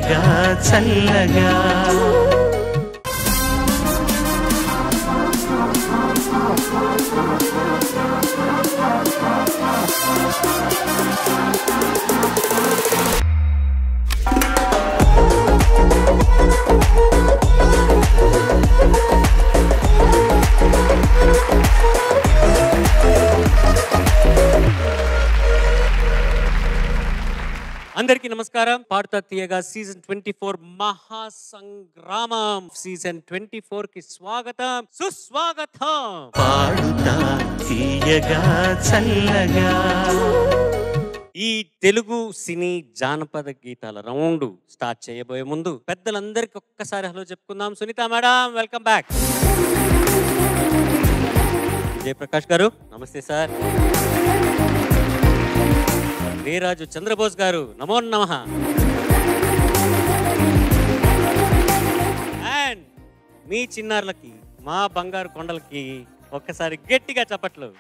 తీయగా చల్లగా అందరికీ నమస్కారం. పాడుతా తీయగా సీజన్ 24 మహాసంగ్రామం సీజన్ 24 కి స్వాగతం, సుస్వాగతం. పాడుతా తీయగా చల్లగా. ఈ తెలుగు సినీ జానపద గీతాల రౌండ్ స్టార్ట్ చేయబోయే ముందు పెద్దలందరికీ ఒక్కసారి హలో చెప్పుకుందాం. Sunitha madam, welcome back. Jayaprakash garu, namaste sir. Veerraju Chandrabose గారు, నమో నమః. అండ్ మీ చిన్నారులకి, మా బంగారు కొండలకి ఒక్కసారి గట్టిగా చప్పట్లు.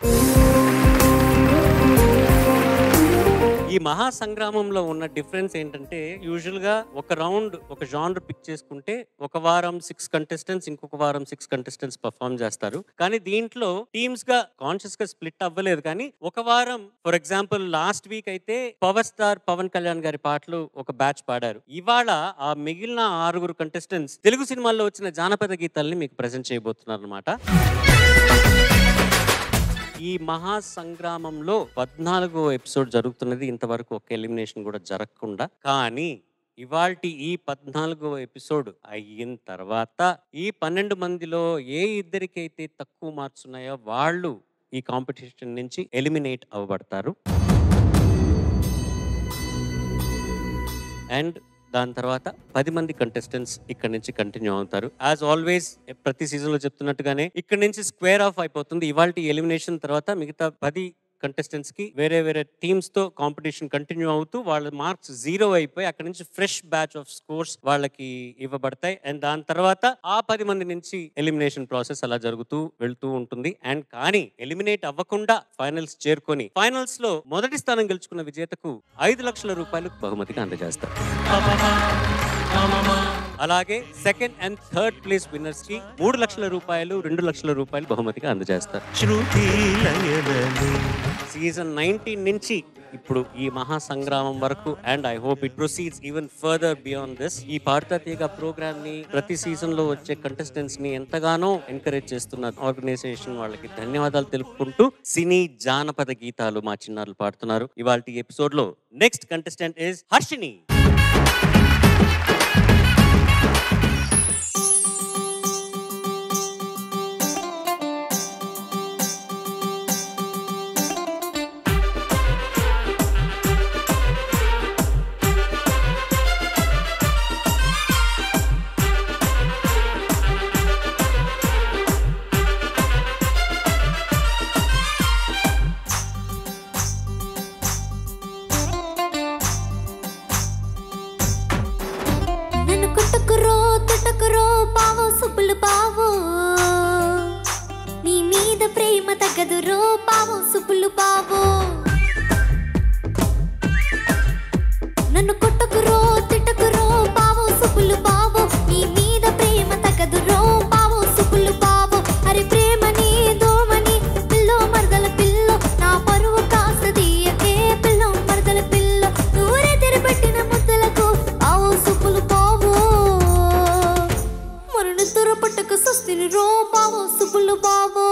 ఈ మహాసంగ్రామంలో ఉన్న డిఫరెన్స్ ఏంటంటే, యూజువల్గా ఒక రౌండ్ ఒక జానర్ పిక్ చేసుకుంటే ఒక వారం 6 కంటెస్టెంట్స్, ఇంకొక వారం 6 కంటెస్టెంట్స్ పర్ఫామ్ చేస్తారు. కానీ దీంట్లో టీమ్స్ గా కాన్షియస్ గా స్ప్లిట్ అవ్వలేదు. కానీ ఒక వారం, ఫర్ ఎగ్జాంపుల్ లాస్ట్ వీక్ అయితే పవర్ స్టార్ పవన్ కళ్యాణ్ గారి పాటలు ఒక బ్యాచ్ పాడారు. ఇవాళ ఆ మిగిలిన 6 కంటెస్టెంట్స్ తెలుగు సినిమాల్లో వచ్చిన జానపద గీతాలని మీకు ప్రెజెంట్ చేయబోతున్నారు అన్నమాట. ఈ మహాసంగ్రామంలో 14వ ఎపిసోడ్ జరుగుతున్నది. ఇంతవరకు ఒక ఎలిమినేషన్ కూడా జరగకుండా. కానీ ఇవాల్టి ఈ 14వ ఎపిసోడ్ అయిన తర్వాత ఈ 12 మందిలో ఏ ఇద్దరికైతే తక్కువ మార్క్స్ ఉన్నాయో వాళ్ళు ఈ కాంపిటీషన్ నుంచి ఎలిమినేట్ అవ్వబడతారు. అండ్ దాని తర్వాత 10 మంది కంటెస్టెంట్స్ ఇక్కడ నుంచి కంటిన్యూ అవుతారు. యాజ్ ఆల్వేస్ ప్రతి సీజన్ లో చెప్తున్నట్టుగానే ఇక్కడ నుంచి స్క్వేర్ ఆఫ్ అయిపోతుంది. ఇవాళ ఎలిమినేషన్ తర్వాత మిగతా 10 కంటెస్టెంట్స్ కి వేరే వేరే టీమ్స్ తో కాంపిటీషన్ కంటిన్యూ అవుతూ వాళ్ళ మార్క్స్ 0 అయిపోయి అక్కడ నుంచి ఫ్రెష్ బ్యాచ్ ఆఫ్ స్కోర్స్ వాళ్ళకి ఇవ్వబడతాయి. అండ్ దాని తర్వాత ఆ 10 మంది నుంచి ఎలిమినేషన్ ప్రాసెస్ అలా జరుగుతూ వెళ్తూ ఉంటుంది. అండ్ కానీ ఎలిమినేట్ అవ్వకుండా ఫైనల్స్ చేరుకొని ఫైనల్స్ లో మొదటి స్థానం గెలుచుకున్న విజేతకు 5 లక్షల రూపాయలు బహుమతిగా అందజేస్తారు. అలాగే second and third place winners కి 3 లక్షల రూపాయలు, 2 లక్షల రూపాయలు బహుమతిగా అందజేస్తారు. సీజన్ 19 నుంచి ఇప్పుడు ఈ మహాసంగ్రామం వరకు, and I hope it proceeds even further beyond this. ఈ పాడుతా తీయగా ప్రోగ్రామ్ ని, ప్రతి సీజన్ లో వచ్చే కంటెస్టెంట్స్ ని ఎంతగానో ఎంకరేజ్ చేస్తున్న ఆర్గనైజేషన్ వాళ్ళకి ధన్యవాదాలు తెలుపుకుంటూ సినీ జానపద గీతాలు మా చిన్నారులు పాడుతున్నారు. ఇవాల్టి ఎపిసోడ్ లో నెక్స్ట్ కంటెస్టెంట్ ఇస్ హర్షిని. నన్ను కొట్టకురో తిట్టకురో పావో సుపులు పావో, నీ మీద ప్రేమ తగ్గదురో పావో సుపులు పావో. అరే ప్రేమని దోమని పిల్లో మరదల పిల్లో, నా పరువు కాస్త తీయకే పిల్లో మరదల పిల్లో. నూరే తెరబెట్టిన ముద్దలకు పావో సుపులు పావో, మరుని తుర పట్టక సుస్తిని రో పావో సుపులు పావో.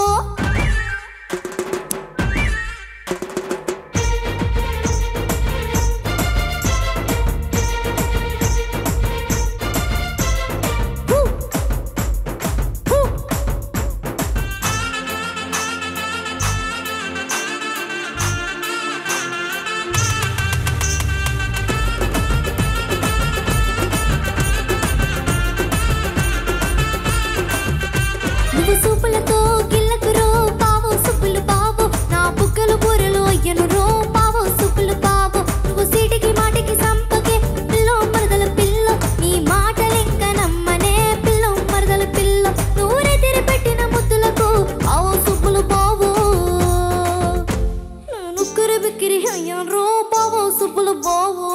సూపులతో గిల్లకురో పావో సుపులు పావో, నా బుగ్గలు బూరెలు అయ్యను రో పావో సుపులు పావో. నువ్వు సీటికి మాటికి సంపకే పిల్లో మరదల పిల్లో, నీ మాటలెంక నమ్మనే పిల్లో మరదల పిల్లో. నూరే తెరపెట్టిన ముద్దులకు పావో సుపులు పావో, నుక్కరి బిక్కిరి అయ్యను రో పావో సుపులు పావో.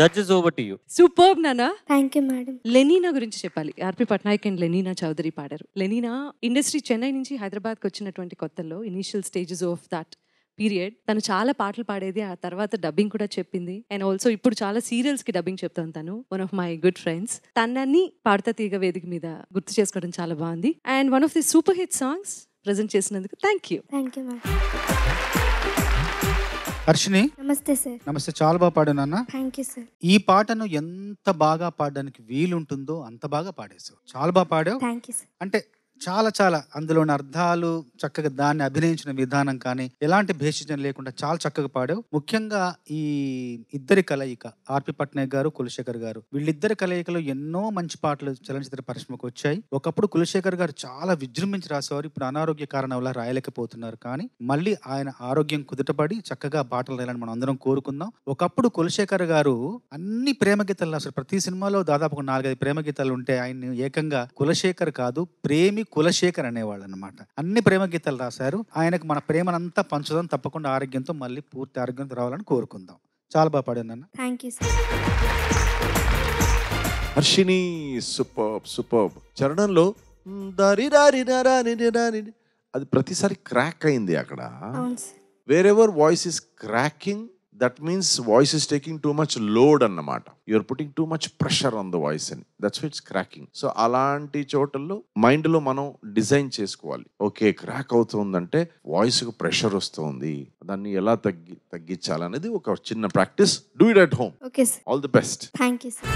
Judges over to you. Superb నాన్న. Thank you madam. లెనీనా గురించి చెప్పాలి. ఆర్పి పట్నాయక్ అండ్ లెనీనా చౌదరి పాడారు. లెనీనా ఇండస్ట్రీ చెన్నై నుంచి హైదరాబాద్కి వచ్చినటువంటి కొత్తల్లో initial stages of that period తను చాలా పాటలు పాడేది. ఆ తర్వాత డబ్బింగ్ కూడా చెప్పింది. అండ్ ఆల్సో ఇప్పుడు చాలా సీరియల్స్ కి డబ్బింగ్ చెప్తాను. తను one of my good friends. తనని పాడతా తీగ వేదిక మీద గుర్తు చేసుకోవడం చాలా బాగుంది. And one of the super hit songs present చేసినందుకు thank you. Thank you madam. Harshini నమస్తే సార్. నమస్తే. చాలా బాగా పాడావు నాన్న. Thank you sir. ఈ పాటను ఎంత బాగా పాడడానికి వీలుంటుందో అంత బాగా పాడేసావు. చాలా బాగా పాడావు. Thank you sir. అంటే చాలా అందులోని అర్థాలు చక్కగా దాన్ని అభినయించిన విధానం కానీ ఎలాంటి భేషజం లేకుండా చాలా చక్కగా పాడావు. ముఖ్యంగా ఈ ఇద్దరి కలయిక ఆర్పి పట్నాయక్ గారు, కులశేఖర్ గారు, వీళ్ళిద్దరి కలయికలో ఎన్నో మంచి పాటలు చలనచిత్ర పరిశ్రమకు వచ్చాయి. ఒకప్పుడు కులశేఖర్ గారు చాలా విజృంభించి రాసేవారు. ఇప్పుడు అనారోగ్య కారణం వల్ల రాయలేకపోతున్నారు. కానీ మళ్ళీ ఆయన ఆరోగ్యం కుదుటపడి చక్కగా పాటలు రాయాలని మనం అందరం కోరుకుందాం. ఒకప్పుడు కులశేఖర్ గారు అన్ని ప్రేమ గీతాలు రాశారు. ప్రతి సినిమాలో దాదాపు 4-5 ప్రేమ గీతాలు ఉంటే ఆయన ఏకంగా కులశేఖర్ కాదు ప్రేమి కులశేఖర్ అనేవాళ్ళు అనమాట. అన్ని ప్రేమ గీతాలు రాశారు. ఆయనకు మన ప్రేమనంతా పంచుదాం. తప్పకుండా ఆరోగ్యంతో మళ్ళీ పూర్తి ఆరోగ్యంతో రావాలని కోరుకుందాం. చాలా బాగా పాడాను. Thank you sir. Harshini superb చరణంలో అది ప్రతిసారి క్రాక్ అయింది అక్కడ. Wherever voice is cracking that means voice is taking too much load అన్నమాట. you're putting too much pressure on the voice and that's why it's cracking. so అలాంటి చోటల్లో mind లో మనం design చేసుకోవాలి. ఓకే క్రాక్ అవుతుందంటే voice కు pressure వస్తుంది, దాన్ని ఎలా తగ్గించాలనేది ఒక చిన్న practice. Do it at home. Okay sir. All the best. Thank you sir.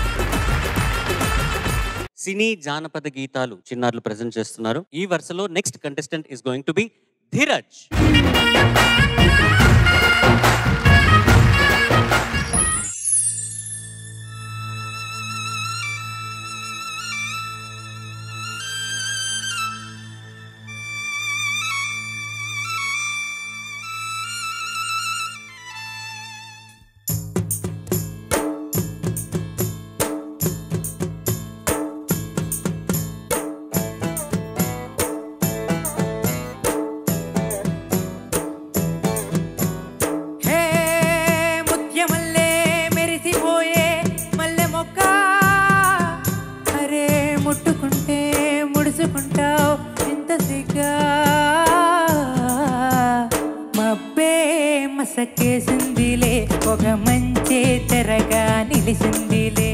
సినీ జానపద గీతాలు చిన్నారులు ప్రెజెంట్ చేస్తున్నారు. ఈ వరుసలో next contestant is going to be Dheeraj. మసకేసిందిలే ఒక మంచి తెరగా నిలిసిందిలే,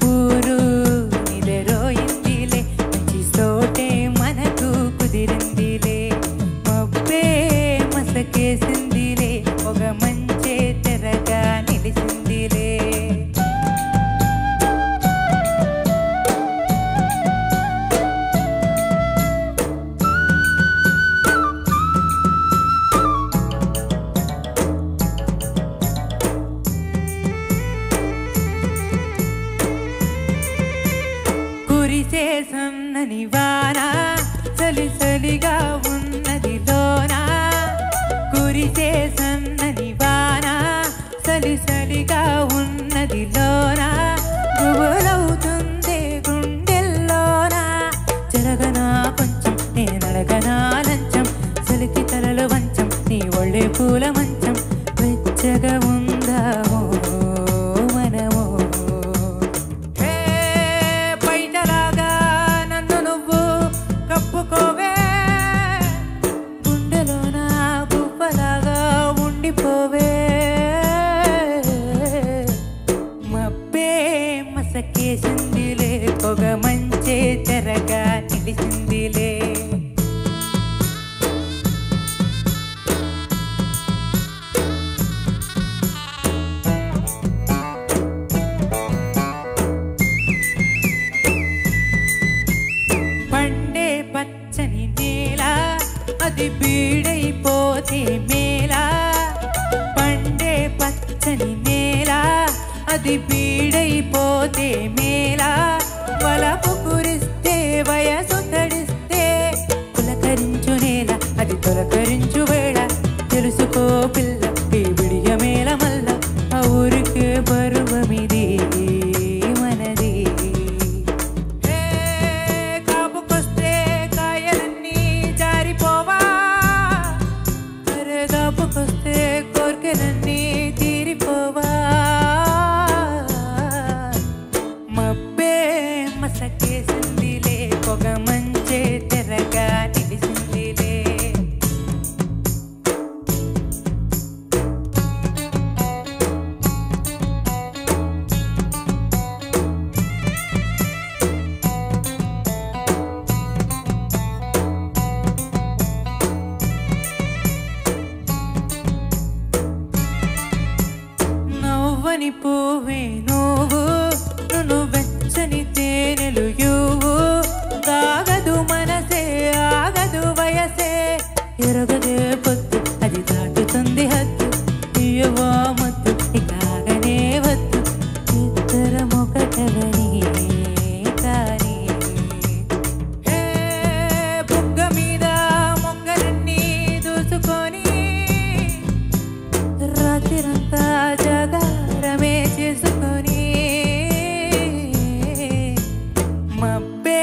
ఊరు నిదరోయిందిలే, మంచి చోటే మనకు కుదిరిందిలే. మబ్బే మసకేసిందిలే ఒక మంచి తెరగా నిలిసిందిలే. సన్నని వాన చలి చలిగా ఉన్నది లోన, కురిసే సన్నని వాన చలి చలిగా ఉన్నది లోన, గుబులవుతుంది గుండెల్లోన. జరగనా కొంచెం నేనడగనా లంచం, చలికి తలలు వంచం నీ ఒళ్ళే పూల మంచం, వెచ్చగా ఉందామో మనమో. కప్పుకోవే గుండెలోన గువ్వలాగా ఉండిపోవే, మబ్బే మసకేసిందిలే పొగ మంచే తెరగా నిలిసిందిలే. పచ్చని నేల అది బీడైపోతే మేలా, పండే పచ్చని నేల అది బీడైపోతే మేలా, వలపు కురిస్తే వయసు తడిస్తే పులకరించు నేల అది తొలకరించు వేళ, తెలుసుకో పిల్ల ఈ విడియ మేల మల్ల ఆ ఊరికే పరువమిది మనది. కోరికలన్నీ తీరిపోవా, కమ్మని పువ్వే నువ్వు నువ్వు వెచ్చని తేనెలు యువు దాగదు మనసే ఆగదు వయసే ఎరగదే పొద్దు అది దాటుతుంది హద్దు ఇయ్యవో ముద్దు ఇక ఆగనే వద్దు ఇద్దరం ఒకటవని కానీ బుగ్గ మీద మొగ్గలన్నీ దూసుకొని రాత్రిరంతా జాగారమే చేసుకొని మబ్బే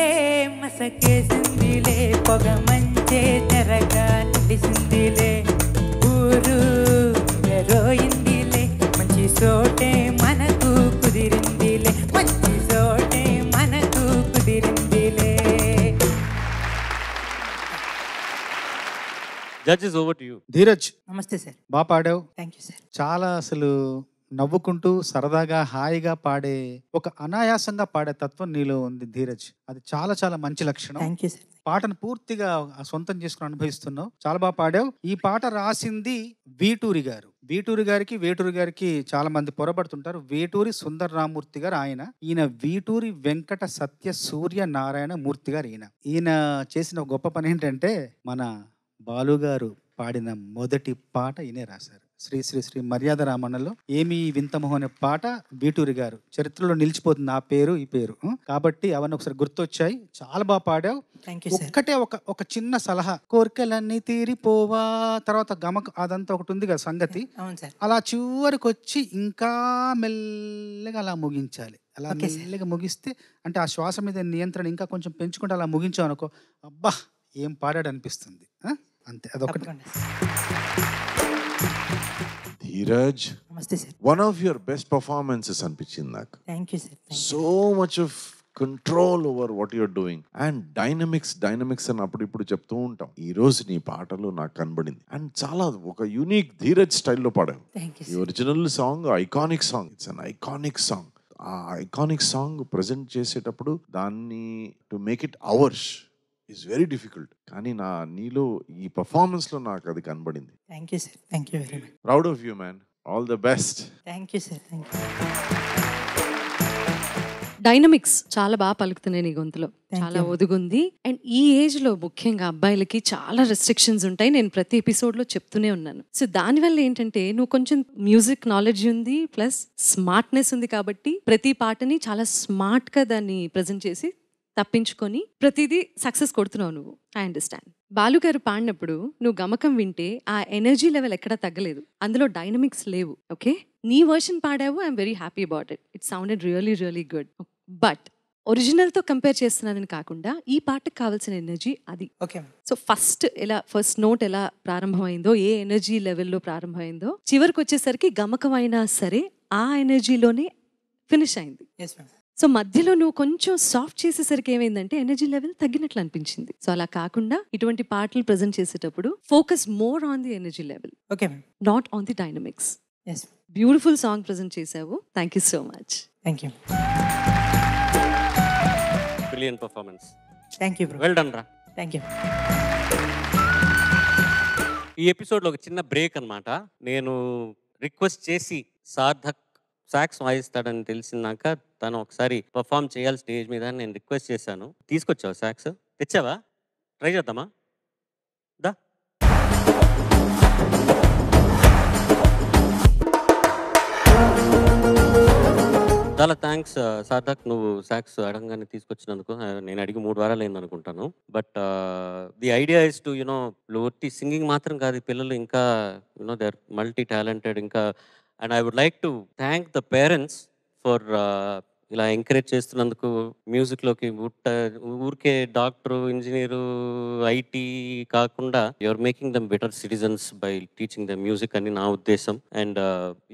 మసకేసిందిలే పొగ మంచే తెరగా నిలిసిందిలే ఊరు రోయిందిలే మంచి చోటే మనకు కుదిరిందిలే మంచి చోటే మనకు కుదిరిందిలే. Judges over to you. Dheeraj, నమస్తే సార్. బాగా పాడావు. Thank you sir. చాలా అసలు నవ్వుకుంటూ సరదాగా హాయిగా పాడే ఒక అనాయాసంగా పాడే తత్వం నీలో ఉంది ధీరజ్. అది చాలా చాలా మంచి లక్షణం. Thank you sir. పాటను పూర్తిగా సొంతం చేసుకుని అనుభవిస్తున్నావు. చాలా బాగా పాడావు. ఈ పాట రాసింది వీటూరి గారు. వీటూరి గారికి చాలా మంది పొరబడుతుంటారు. వేటూరి సుందర రామూర్తి గారు ఈయన వీటూరి వెంకట సత్య సూర్య నారాయణ మూర్తి గారు. ఈయన చేసిన గొప్ప పని ఏంటంటే మన బాలుగారు పాడిన మొదటి పాట ఈయనే రాశారు. శ్రీ శ్రీ శ్రీ మర్యాద రామన్నలో ఏమి వింతమోహం అనే పాట వీటూరి గారు. చరిత్రలో నిలిచిపోతుంది ఆ పేరు ఈ పేరు. కాబట్టి అవన్నీ ఒకసారి గుర్తొచ్చాయి. చాలా బాగా పాడావు. ఒక్కటే ఒక చిన్న సలహా, కోరికలన్నీ తీరిపోవా తర్వాత గమక అదంతా ఒకటి ఉంది కదా సంగతి, అలా చివరికి వచ్చి ఇంకా మెల్లగా అలా ముగించాలి. అలా మెల్లగా ముగిస్తే అంటే ఆ శ్వాస మీద నియంత్రణ ఇంకా కొంచెం పెంచుకుంటే అలా ముగించావు అనుకో, అబ్బా ఏం పాడాడు అనిపిస్తుంది. అంతే, అదొకటి. ధీరజ్, నమస్తే sir. One of your best performances అనిపించింది నాకు. Thank you sir. So much of control over what you're doing and dynamics అని అప్పుడు ఇప్పుడు చెప్తూ ఉంటాం. ఈ రోజు నీ పాటలు నాకు కనబడింది అండ్ చాలా ఒక యూనిక్ ధీరజ్ స్టైల్లో పాడావు. ఈ original song iconic song, it's an iconic song. ఆ ఐకానిక్ సాంగ్ ప్రజెంట్ చేసేటప్పుడు దాన్ని to make it hours is very difficult. కానీ నీలో ఈ పర్ఫార్మెన్స్ లో నాకు అది కనబడింది. Thank you sir. Thank you very much. Proud of you man. All the best. Thank you sir. Thank you. Dynamics చాలా బాగా పలుకుతున్నాయి నీ గొంతులో, చాలా ఒదుగుంది. అండ్ ఈ ఏజ్ లో ముఖ్యంగా అబ్బాయిలకి చాలా రెస్ట్రిక్షన్స్ ఉంటాయి. నేను ప్రతి ఎపిసోడ్ లో చెప్తూనే ఉన్నాను. సో దానివల్ల ఏంటంటే నువ్వు కొంచెం మ్యూజిక్ నాలెడ్జ్ ఉంది ప్లస్ స్మార్ట్నెస్ ఉంది కాబట్టి ప్రతి పాటని చాలా స్మార్ట్ గా దాన్ని ప్రజెంట్ చేసి తప్పించుకొని ప్రతిదీ సక్సెస్ కొడుతున్నావు నువ్వు. I understand. బాలుగారు పాడినప్పుడు నువ్వు గమకం వింటే ఆ ఎనర్జీ లెవెల్ ఎక్కడా తగ్గలేదు, అందులో డైనమిక్స్ లేవు. ఓకే, నీ వర్షన్ పాడావు. I'm very happy about it. It sounded really really good. But ఒరిజినల్తో కంపేర్ చేస్తున్నానని కాకుండా ఈ పాటకు కావాల్సిన ఎనర్జీ అది. ఓకే. సో ఫస్ట్ నోట్ ఎలా ప్రారంభమైందో, ఏ ఎనర్జీ లెవెల్లో ప్రారంభమైందో, చివరికి వచ్చేసరికి గమకం అయినా సరే ఆ ఎనర్జీలోనే ఫినిష్ అయింది. సో మధ్యలో నువ్వు కొంచెం సాఫ్ట్ చేసేసరికి ఏమైందంటే ఎనర్జీ లెవెల్ తగ్గినట్లు అనిపించింది. సో అలా కాకుండా ఇటువంటి పాటలు ప్రజెంట్ చేసేటప్పుడు focus more on the energy level, not on the dynamics. Beautiful song present చేసావు. Thank you so much. Thank you. Brilliant performance. Thank you bro. Well done రా. Thank you. ఈ ఎపిసోడ్లో ఒక చిన్న బ్రేక్ అన్నమాట. నేను రిక్వెస్ట్ చేసి సార్థక్ సాక్స్ వాయిస్తాడని తెలిసినాక తను ఒకసారి పర్ఫామ్ చేయాలి స్టేజ్ మీద అని నేను రిక్వెస్ట్ చేశాను. తీసుకొచ్చావు సాక్స్? తెచ్చావా? ట్రై చేద్దామా? దా. చాలా థ్యాంక్స్ సార్థక్, నువ్వు సాక్స్ అడగంగానే తీసుకొచ్చినందుకు. నేను అడిగి 3 వారాలు అయింది అనుకుంటాను. But the idea is to ఒట్టి సింగింగ్ మాత్రం కాదు, పిల్లలు ఇంకా దే ఆర్ మల్టీ టాలెంటెడ్. ఇంకా and I would like to thank the parents for ఇలా ఎంకరేజ్ చేస్తున్నందుకు మ్యూజిక్లోకి. ఊరికే డాక్టరు, ఇంజనీరు, ఐటీ కాకుండా you're making them better citizens by teaching the music అని నా ఉద్దేశం. అండ్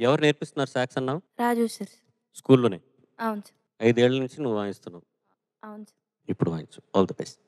ఎవరు నేర్పిస్తున్నారు సాక్స్ అన్నావు? రాజు సార్. స్కూల్లోనే? అవును సార్. 5 ఏళ్ల నుంచి నువ్వు వాయిస్తున్నావు? అవును సార్. ఇప్పుడు వాయించు. All the best.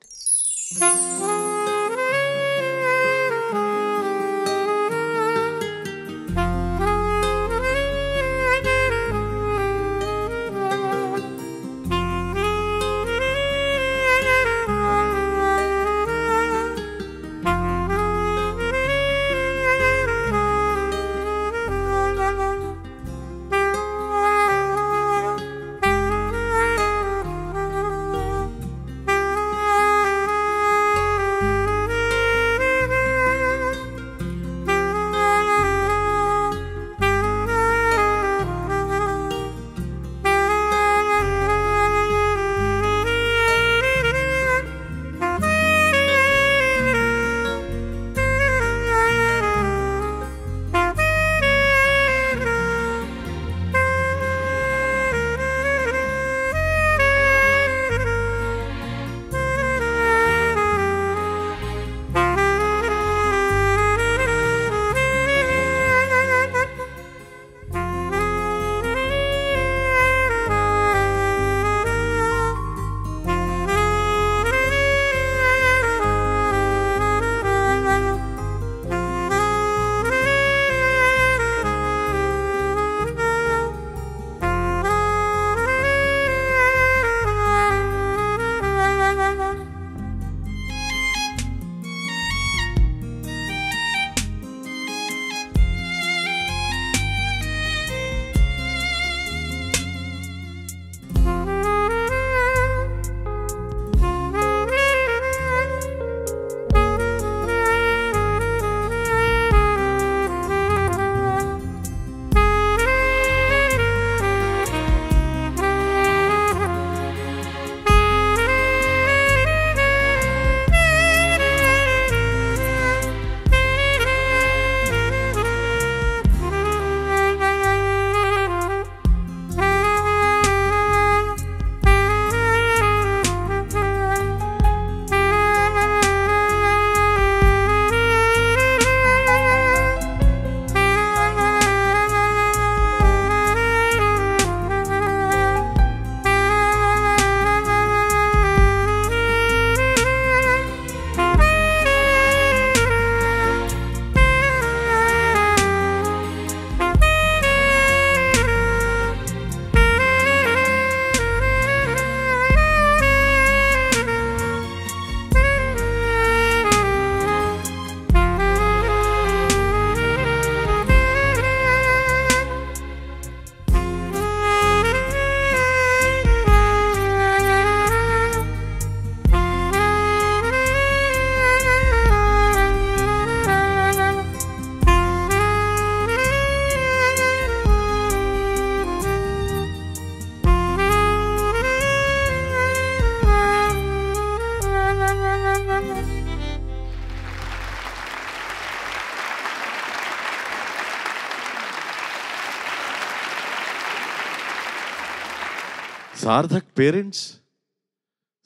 Sarthak parents,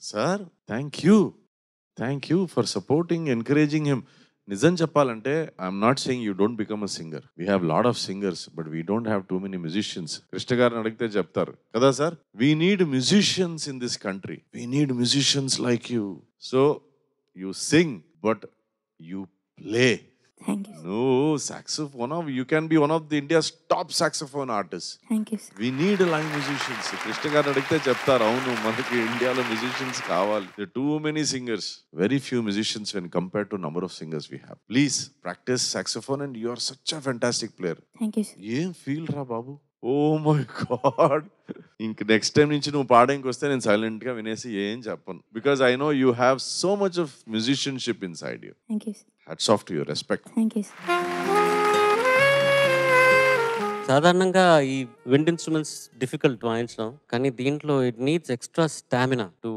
sir, thank you for supporting, encouraging him. Nizam cheppalante, I'm not saying you don't become a singer. We have a lot of singers, but we don't have too many musicians. Krishna garu adigithe cheptaru kada sir, we need musicians in this country. We need musicians like you. So you sing, but you play. Thank you. No, saxophone. You can be one of the India's top saxophone artists. Thank you, sir. We need live musicians. Krishna garu adigithe cheptaru avunu manaki Indialo musicians kavali. There are too many singers. Very few musicians when compared to number of singers we have. Please practice saxophone and you are such a fantastic player. Thank you, sir. Em feel ra babu. Oh my god. ఇంక next time నుంచి నువ్వు పాడడానికి వస్తే నేను silent గా వినేసి ఏం చెప్పను. Because I know you have so much of musicianship in side you. Thank you, sir. Hats off to your respect. Thank you, sir. సాధారణంగా ఈ విండ్ ఇన్స్ట్రుమెంట్స్ డిఫికల్ట్ వాయించడం, కానీ దీంట్లో it needs extra stamina to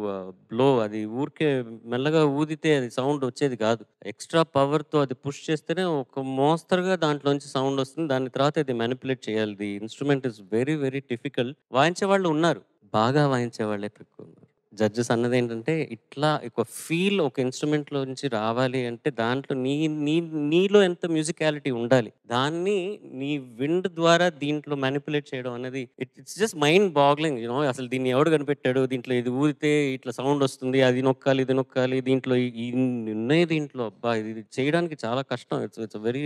blow. అది ఊరికే మెల్లగా ఊదితే అది sound వచ్చేది కాదు. ఎక్స్ట్రా పవర్తో అది పుష్ చేస్తేనే ఒక మోస్తరుగా దాంట్లోంచి సౌండ్ వస్తుంది. దాని తర్వాత ఇది మ్యానిపులేట్ చేయాలి. The instrument is very very difficult. వాయించే వాళ్ళు ఉన్నారు, బాగా వాయించే వాళ్ళే తక్కువ ఉన్నారు. జడ్జెస్ అన్నది ఏంటంటే ఇట్లా ఒక ఫీల్ ఒక ఇన్స్ట్రుమెంట్లో నుంచి రావాలి అంటే దాంట్లో నీలో ఎంత మ్యూజికాలిటీ ఉండాలి, దాన్ని నీ విండ్ ద్వారా దీంట్లో మ్యానిపులేట్ చేయడం అనేది it's just mind boggling. You know అసలు దీన్ని ఎవడు కనిపెట్టాడు, దీంట్లో ఇది ఊదితే ఇట్లా సౌండ్ వస్తుంది, అది నొక్కాలి ఇది నొక్కాలి, దీంట్లో ఉన్నాయి దీంట్లో. అబ్బా ఇది చేయడానికి చాలా కష్టం. It's very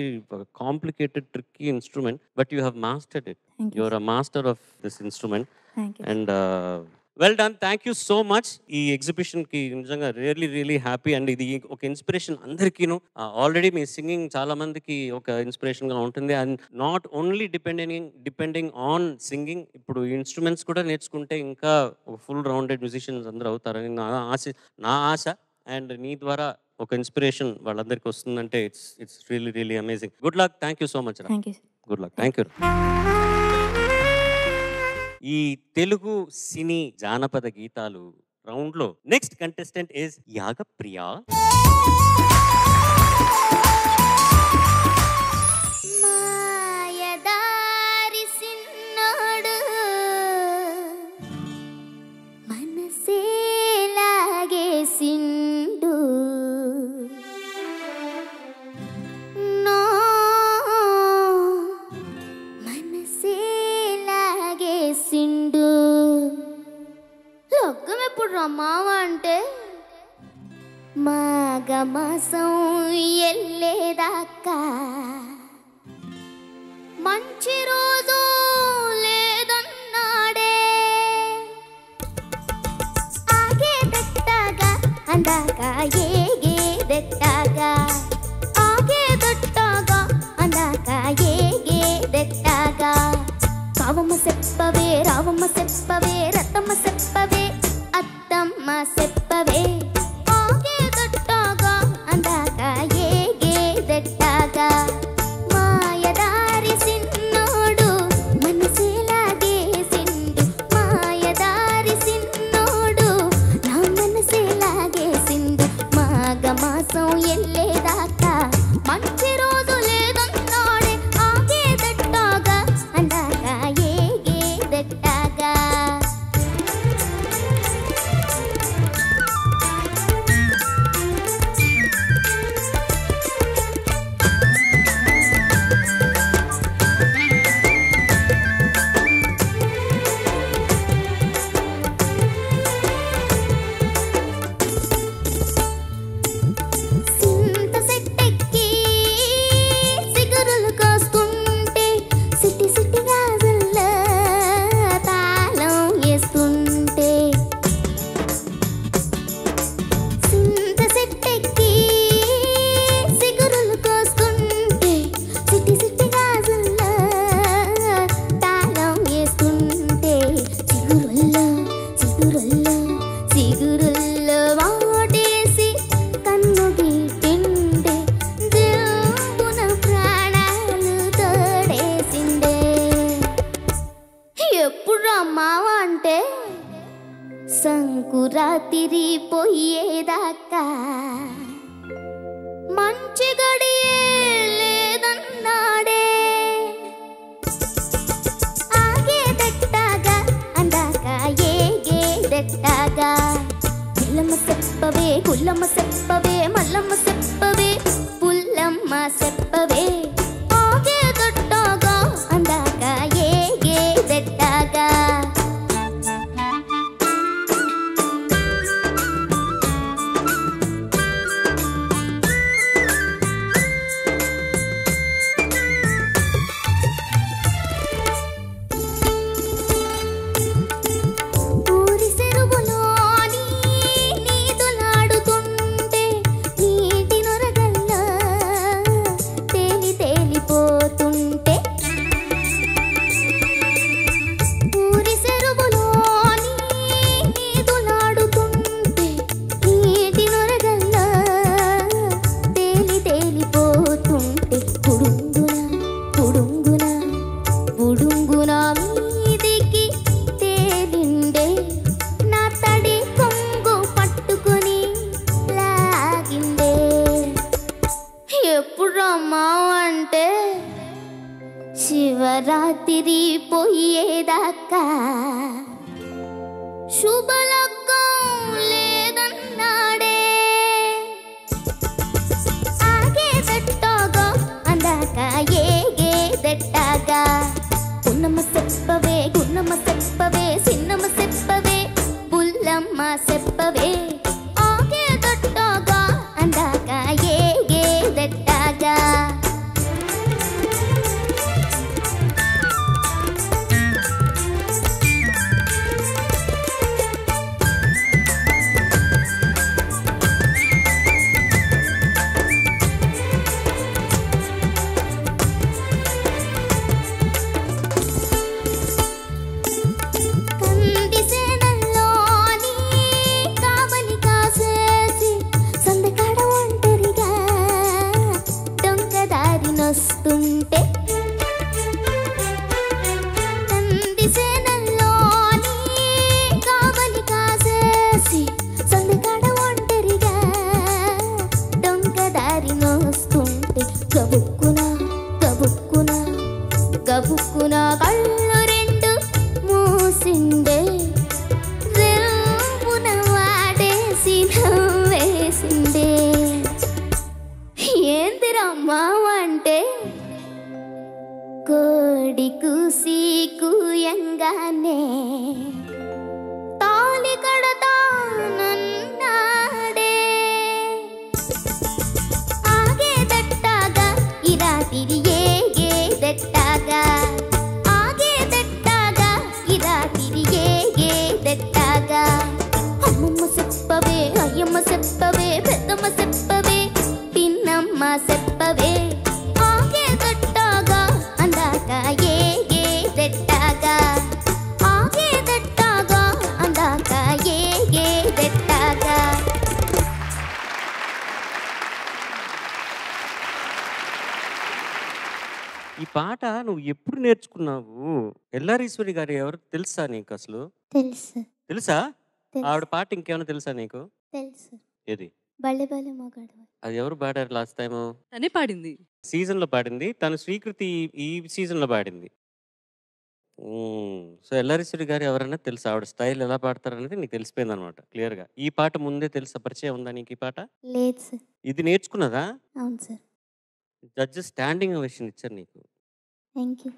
complicated tricky instrument, but you have mastered it. You are a master of this instrument. Thank you. And well done, thank you so much. ఈ ఎగ్జిబిషన్కి నిజంగా రియలీ హ్యాపీ. అండ్ ఇది ఒక ఇన్స్పిరేషన్ అందరికీను. ఆల్రెడీ మీ singing చాలా మందికి ఒక ఇన్స్పిరేషన్గా ఉంటుంది. And not only depending on singing, ఇప్పుడు ఇన్స్ట్రుమెంట్స్ కూడా నేర్చుకుంటే ఇంకా ఫుల్ రౌండెడ్ మ్యూజిషియన్స్ అందరూ అవుతారని నా ఆశ. అండ్ నీ ద్వారా ఒక ఇన్స్పిరేషన్ వాళ్ళందరికీ వస్తుందంటే it's really amazing. Good luck. Thank you so much. Thank you, sir. Good luck. Thank you. ఈ తెలుగు సినీ జానపద గీతాలు రౌండ్ లో నెక్స్ట్ కంటెస్టెంట్ ఇస్ యాగప్రియ. మాయదారి సిన్నోడు మనసే లాగేసిండు, నో మనసే లాగేసిండు. లగ్గం ఎప్పుడు రమ్మావా అంటే మాఘమాసం ఎల్లేదాకా మంచి రోజు లేదన్నాడే. ఆగేదట్టాగా అందాక ఏగేదట్టాగా, ఆగేదట్టాగా అందాక ఏగేదట్టాగా. కావమ్మ చెప్పవే, రావమ్మ చెప్పవే, రతమ్మ చెప్పవే, అత్తమ్మ చెప్పవే, ఆగేదట్టాగా అందాక ఏగేదట్టాగా. మాయదారి సిన్నోడు మనసే లాగేసిండు, మాయదారి సిన్నోడు నా మనసే లాగేసిండు. మాఘమాసం ఎల్లేదాకా మంచి రోజు లేదన్నాడే. ఆగేదట్టాగా అందాక ఏగేదట్టాగా. సింత సెట్టెక్కి సిగరులు కోస్తుంటే, సిట్టి సిట్టి గాజుల్లో తాళం వేస్తుంటే. సింత సెట్టెక్కి సిగరులు కోస్తుంటే, సిట్టి సిట్టి గాజుల్లో తాళం వేస్తుంటే. సిగురుల్లో వాటేసి కన్ను గీటిండే, దేవున ప్రాణాలు తోడేసిండే. ఎప్పుడు అమ్మావా అంటే సంకురాతిరి పోయేదాకా మంచి గడియే లేదన్నాడే. ఆగేదట్టాగా అందాక ఏగే పుల్లమ్మ చెప్పవే మల్లమ్మ చెప్పవే పుల్లమ్మ చెప్పవే ఆగే దొట్టాగా అందాక ఏగే దట్టాగా ఊరి చెరువులోని నీదులాడుతుంటే నీటి నొరగల్లా తేలి తేలిపోతుంటే ఊరి చెరువులోని నీదులాడుతుంటే నీటి నొరగల్లా తేలి తేలిపోతుంటే కుడుంగున కుడుంగున బుడుంగున మీదికి తేలిండే నా తడి కొంగు పట్టుకొని లాగిండే ఎప్పుడమ్మా అంటే శివరాత్రి పోయేదాకా శుభలగ్గం లేదన్నాడే ఆగే దట్టాగా అందాక ఏగే దట్టాగా పున్నమ్మ చెప్పవే గున్నమ్మ చెప్పవే సిన్నమ్మ చెప్పవే పుల్లమ్మ చెప్పవే ఆగే దట్టాగా అందాక ఏగే దట్టాగా కందిసేనల్లోని కావలి కాసేసి సందకాడ ఒంటరిగా దొంగదారి నొస్తుంటే కందిసేనల్లోని కావలి కాసేసి సందకాడ ఒంటరిగా దొంగదారి నొస్తుంటే గబుక్కున గబుక్కున గబుక్కున కళ్ళు రెండు మూసిండే రేవున వాడేసి నవ్వేసిండే ఏందిరమ్మా అంటే కోడి కూసి కూయంగానే తాళి కడతానన్నాడే ఆగే దట్టాగా ఈ రాత్రి ఏగే దట్టాగా ఆగే దట్టాగా ఈ రాత్రి ఏగే దట్టాగా అమ్మమ్మ చెప్పవే అయ్యమ్మ చెప్పవే పెద్దమ్మ చెప్పవే పిన్నమ్మ చెప్పవే ఆగే దట్టాగా అందాక ఏగే దట్టాగా ఆగే దట్టాగా అందాక ఏగే దట్టాగా ఈ పాట నువ్వు ఎప్పుడు నేర్చుకున్నావు? ఎల్లారీశ్వరి గారు ఎవరు తెలుసా నీకు అసలు? తెలుసు తెలుసా? తెలుసు. ఆవిడ పాట ఇంకేమైనా తెలుసా నీకు? తెలుసు ఏది? బల్లె బల్లె మొగాడు అది ఎవరు పాడారు లాస్ట్ టైం? తనే పాడింది. సీజన్ లో పాడింది తను. స్వీకృతి ఈ సీజన్ లో పాడింది. సో ఎల్లారీశ్వరి గారు ఎవరైనా తెలుసా? ఆవిడ స్టైల్ ఎలా పాడతారు అనేది నీకు తెలిసిపోయింది అనమాట క్లియర్ గా. ఈ పాట ముందే తెలుసా? పరిచయం ఉందా నీకు ఈ పాట? లేదు సార్. ఇది నేర్చుకున్నదా? అవును సార్. జడ్జెస్ స్టాండింగ్ ఓవేషన్ ఇచ్చారు నీకు. Thank you.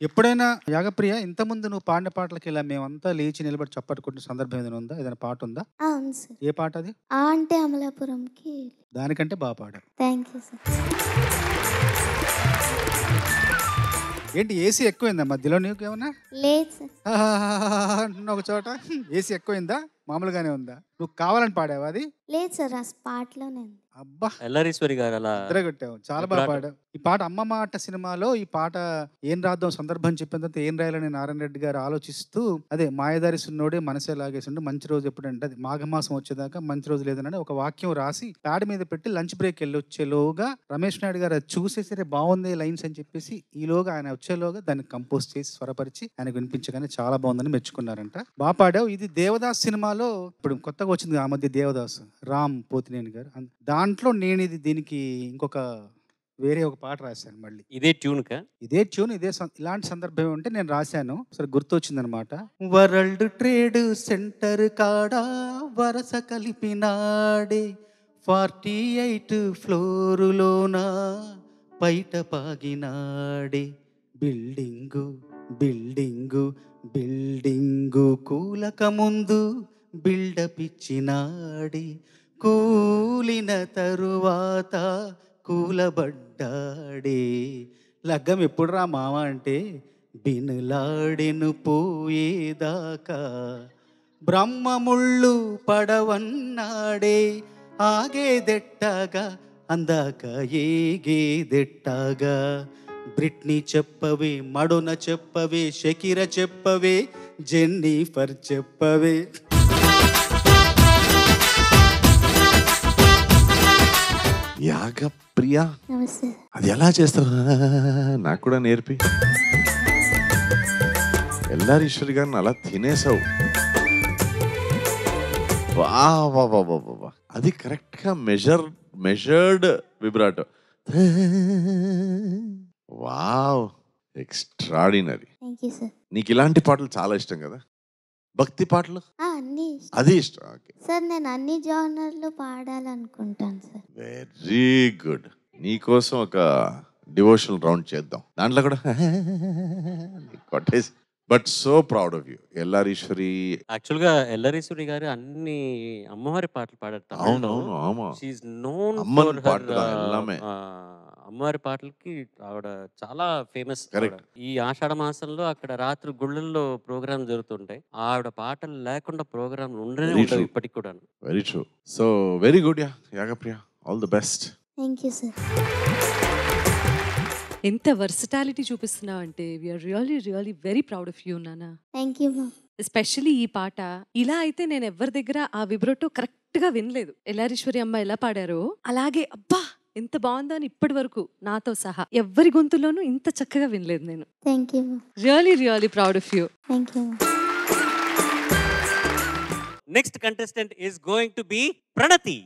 ఎప్పుడైనా యాగప్రియ ఇంతకుముందు నువ్వు పాడిన పాటలకి ఇలా మేమంతా లేచి నిలబడి చప్పట్టుకుంటున్న సందర్భం ఏదైనా ఉందా? ఏదైనా పాట ఉందా? అవును సార్. ఏ పాట అది? ఆ అంటే అమలాపురంకి. దానికంటే బాగా పాడావు. Thank you sir. ఏంటి ఏసీ ఎక్కువైందా మధ్యలో నీకు ఏమన్నా? లేదు సార్. అంటున్న ఒక చోట ఏసీ ఎక్కువైందా? మామూలుగానే ఉందా? నువ్వు కావాలని పాడావా అది? లేదు సార్, ఆ స్పాట్లోనే ఉంది. అబ్బా ఎల్లారీశ్వరి గారు అలా కొట్టావు, చాలా బాగా పాడావు. ఈ పాట అమ్మ మాట సినిమాలో ఈ పాట ఏం రాద్దాం సందర్భం చెప్పిన తర్వాత ఏం రాయాలని నారాయణ రెడ్డి గారు ఆలోచిస్తూ అదే మాయదారి సున్నోడే మనసే లాగేసిండు మంచి రోజు ఎప్పుడంటే అది మాఘమాసం వచ్చేదాకా మంచి రోజు లేదని ఒక వాక్యం రాసి ప్యాడ్ మీద పెట్టి లంచ్ బ్రేక్ వెళ్ళి వచ్చేలోగా రమేష్ నాయుడు గారు అది చూసేసరే బాగుంది లైన్స్ అని చెప్పేసి ఈలోగా ఆయన వచ్చేలోగా దాన్ని కంపోజ్ చేసి స్వరపరిచి ఆయనకు వినిపించగానే చాలా బాగుందని మెచ్చుకున్నారంట. బాగా పాడావు. ఇది దేవదాస్ సినిమాలో ఇప్పుడు కొత్తగా వచ్చింది ఆ మధ్య దేవదాస్ రామ్ పోతినేని గారు, దాంట్లో నేను ఇది దీనికి ఇంకొక వేరే ఒక పాట రాశాను మళ్ళీ. ఇదే ట్యూన్కా? ఇదే ట్యూన్, ఇలాంటి సందర్భం ఉంటే నేను రాశాను. సరే గుర్తొచ్చిందనమాట. వరల్డ్ ట్రేడ్ సెంటర్ కాడా వరస కలిపినాడే 48 ఫ్లోరులోన బయట పాగినాడే బిల్డింగు బిల్డింగు బిల్డింగు కూలక ముందు బిల్డప్ ఇచ్చినాడే కూలిన తరువాత కూలబడ్డాడే. లగ్గం ఎప్పుడు రా మామ అంటే బినులాడెను పోయేదాకా బ్రహ్మముళ్ళు పడవన్నాడే ఆగేదెట్టాగా అందాక ఏగేదెట్టాగా. బ్రిట్నీ చెప్పవే, మడోన చెప్పవే, షకీర చెప్పవే, జెన్నిఫర్ చెప్పవే. యాగ ప్రియా, నమస్తే. అది ఎలా చేస్తావు నాకు కూడా నేర్పి. ఎల్లారీశ్వరి గారిని అలా తినేసావు. వా వా వా వా వా, అది కరెక్ట్ గా measured విబ్రాటో. Wow, extraordinary. Thank you sir. నీకు ఇలాంటి పాటలు చాలా ఇష్టం కదా? భక్తి పాటలు అన్ని ఇష్టం. అది ఇష్టం. ఓకే సార్, నేను అన్ని జానర్లు పాడాలనుకుంటాను సార్. Very good. నీకోసం ఒక డివోషనల్ రౌండ్ చేద్దాం. దాంట్లో కూడా కొట్టేసి. But so proud of you L R Eswari. Actual గా ఎల్లారీశ్వరి గారు అన్ని అమ్మవారి పాటలు పాడారు. అవునవును, ఆమా. షీఈస్ నోన్ అమ్మన్ ఫర్ పాటలు ఎల్లమే. అమ్మవారి పాటలకి ఆవిడ చాలా ఫేమస్. Correct. ఈ ఆషాఢ మాసంలో అక్కడ రాత్రి గుళ్ళల్లో ప్రోగ్రామ్ జరుగుతుంటాయి. ఆవిడ పాటలు లేకుండా ప్రోగ్రామ్ ఉండనే Very ఉండవు true. ఇప్పటికి కూడా. Very true. So very good Yagapriya, all the best. Thank you sir. ఎంత వర్సటాలిటీ చూపిస్తున్నావు అంటే we are really really very proud of you నాన్న. Thank you ma'am. ఎస్పెషల్లీ ఈ పాట ఇలా అయితే నేను ఎవరి దగ్గర ఆ విబ్రటో కరెక్ట్ గా వినలేదు. ఎల్లారీశ్వరి అమ్మ ఎలా పాడారో అలాగే అబ్బా ఎంత బాగుందో అని ఇప్పటి వరకు నాతో సహా ఎవరి గొంతులోనూ ఇంత చక్కగా వినలేదు నేను. Thank you ma'am. Really really proud of you. Thank you ma'am. Next contestant is going to be Pranathi.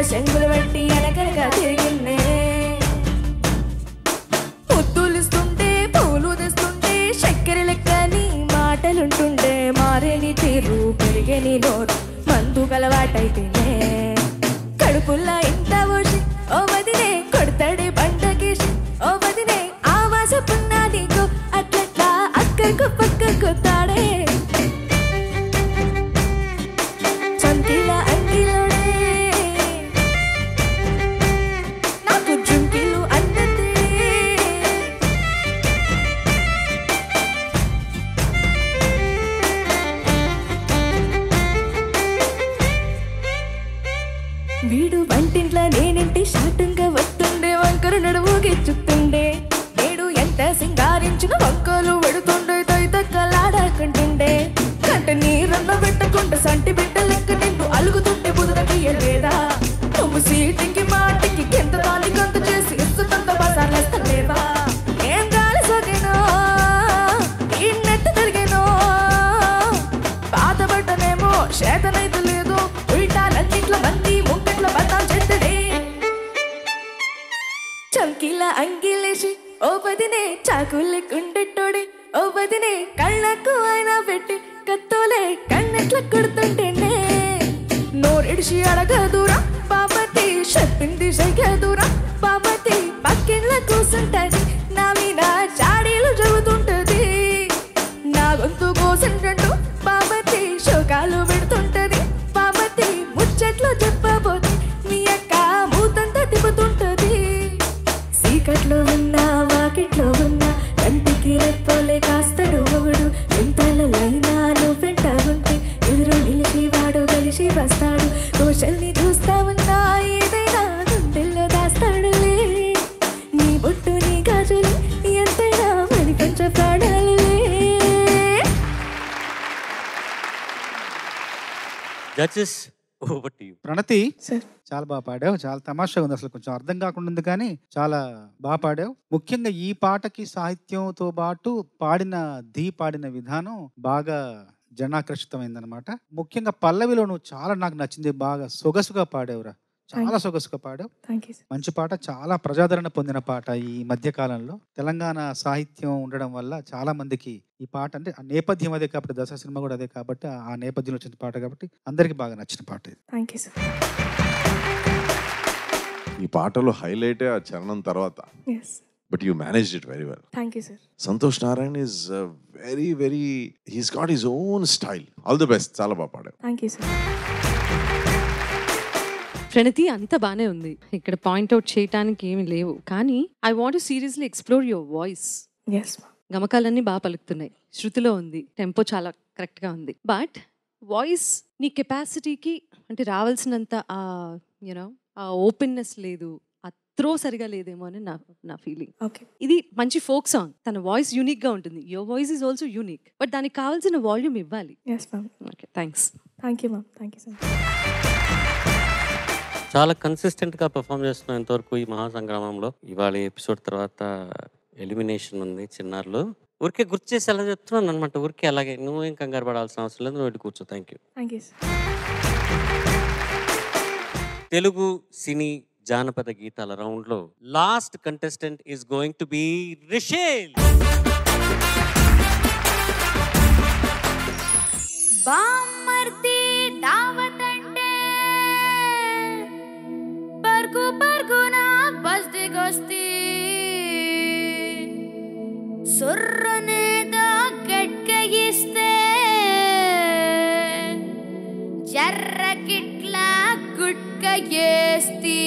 శంగులు బట్టి వెనకనగా తిరిగిందే పొత్తులిస్తుంటే పూలు తెస్తుంటే చక్కెర లెక్కని మాటలుంటుండే మారేని తీరు పెరిగేని నోరు మందు గలవాటైతేనే కడుపుల్లా ఇంత పోసి ఓ వదినే కొడతాడే పంటకేసి ఓ వదినే ఆవాస పున్నాదిగో అట్లట్లా అక్కకు పక్కకు తాడే చంకిల అంగిలోడే నాకు జుంకిలు అన్నదే వీడు వంటింట్లో నేనింటి షార్టుంగా వస్తుండే వంకర నడుము గిచ్చుతుండే నేడు ఎంత సింగారించిన వంకలు పెడుతుండే తొయ్యలాడకుంటుండే కంట నీరన్న పెట్టకుండా సంటి బిడ్డ లెక్క నిన్ను అలుగుతుంటే బుధనకియలేదా నువ్వు సీటికి మాటికి ఎంత దాన్ని కొంత చేసి ఇస్తుంత బసాలేస్తలేవా ఏం గాలి సోకేనో ఈ నెట్టు తిరిగేనో బాధపడ్డనేమో చేతనైతే లేదు ఉల్టాలన్నిట్ల మంది ముంగట్ల బతాం చెత్తడే చంకిల అంగిలేసి ఓ వదినే చాకులెక్కుండెట్టోడే ఓ వదినే కళ్ళకు అయినా పెట్టి కత్తోలే కన్నెట్ల కొడుతుంటేనే నోరిడిసి అడగదురా బాపతి చెప్పింది సైగదురా బాపతి పక్కిండ్ల కూసుంటది నా మీద చాడీలు చెబుతుంటది గొంతు కోసింటూ బామతి శోకాలు పెడుతుంటది బామతి ముచ్చట్లు చెప్పబోతే మీ అక్క మూతంతా తిప్పుతుంటది సీకట్లో ఉన్నా వాకిట్లో ఉన్నా కంటికి రెప్పోలే కాస్తడు మొగుడు ఎంతలైనా నువ్వెంట ఉంటే ఎదురు నిలిచి వాడు కలిసి వస్తాడు కోశల్ని చూస్తా ఉన్నా ఏదైనా గుండెల్లో దాస్తాడులే నీ బొట్టు నీ గాజులు ఎంతైనా మరి కొంచెం ప్రాణాలులే. Judges over to you. Pranathi sir చాలా బాగా పాడావు, చాలా తమాషాగా ఉంది, అసలు కొంచెం అర్థం కాకుండా ఉంది కానీ చాలా బాగా పాడావు. ముఖ్యంగా ఈ పాటకి సాహిత్యంతో పాటు పాడిన విధానం బాగా జనాకర్షితమైందనమాట. ముఖ్యంగా పల్లవిలో నువ్వు చాలా నాకు నచ్చింది, బాగా సొగసుగా పాడావురా, చాలా సొగసుగా పాడావు. Thank you sir. మంచి పాట, చాలా ప్రజాదరణ పొందిన పాట. ఈ మధ్య కాలంలో తెలంగాణ సాహిత్యం ఉండడం వల్ల చాలా మందికి ఈ పాట అంటే ఆ నేపథ్యం అదే కాబట్టి, దసరా సినిమా కూడా అదే కాబట్టి ఆ నేపథ్యంలో వచ్చిన పాట కాబట్టి అందరికి బాగా నచ్చిన పాట ఇది. Thank you sir. ఈ పాటలో హైలైటే ఆ చరణం తర్వాత. Yes but you managed it very well. Thank you sir. Santosh Narayan is very he's got his own style. All the best, చాలా బాగా పాడావు. Thank you sir. ప్రణతి అంత బానే ఉంది, ఇక్కడ పాయింట్అవుట్ చేయటానికి ఏమి లేవు, కానీ I want to seriously explore your voice. Yes గమకాలన్నీ బాగా పలుకుతున్నాయి, శృతిలో ఉంది, టెంపో చాలా కరెక్ట్గా ఉంది, బట్ వాయిస్ నీ కెపాసిటీకి అంటే రావాల్సినంత యూనో ఆ ఓపెన్నెస్ లేదు, ఆ త్రో సరిగా లేదేమో అని నా ఫీలింగ్. ఓకే. ఇది మంచి ఫోక్ సాంగ్, తన వాయిస్ యూనిక్గా ఉంటుంది, your voice is also unique, but దానికి కావాల్సిన వాల్యూమ్ ఇవ్వాలి. Yes ma'am. Okay, thanks. Thank you ma'am. Thank you so much. చాలా కన్సిస్టెంట్గా పర్ఫామ్ చేస్తున్నాం ఇంతవరకు ఈ మహాసంగ్రామంలో. ఇవాళ ఎపిసోడ్ తర్వాత ఎలిమినేషన్ ఉంది చిన్నారులు. ఊరికే గుర్తు చేసి ఎలా చెప్తున్నాను అనమాట, ఊరికే అలాగే, నువ్వేం కంగారు పడాల్సిన అవసరం లేదు, నువ్వు కూర్చో. Thank you. Thank you sir. Telugu cine జానపద గీతాల రౌండ్లో last contestant is going to be Rishel. బామ్మర్ది దావతంటే పర్గున బస్దిగొస్తి సొర్రనేదా గట్కయిస్తే జర్రకిట్లా గుట్కయేస్తి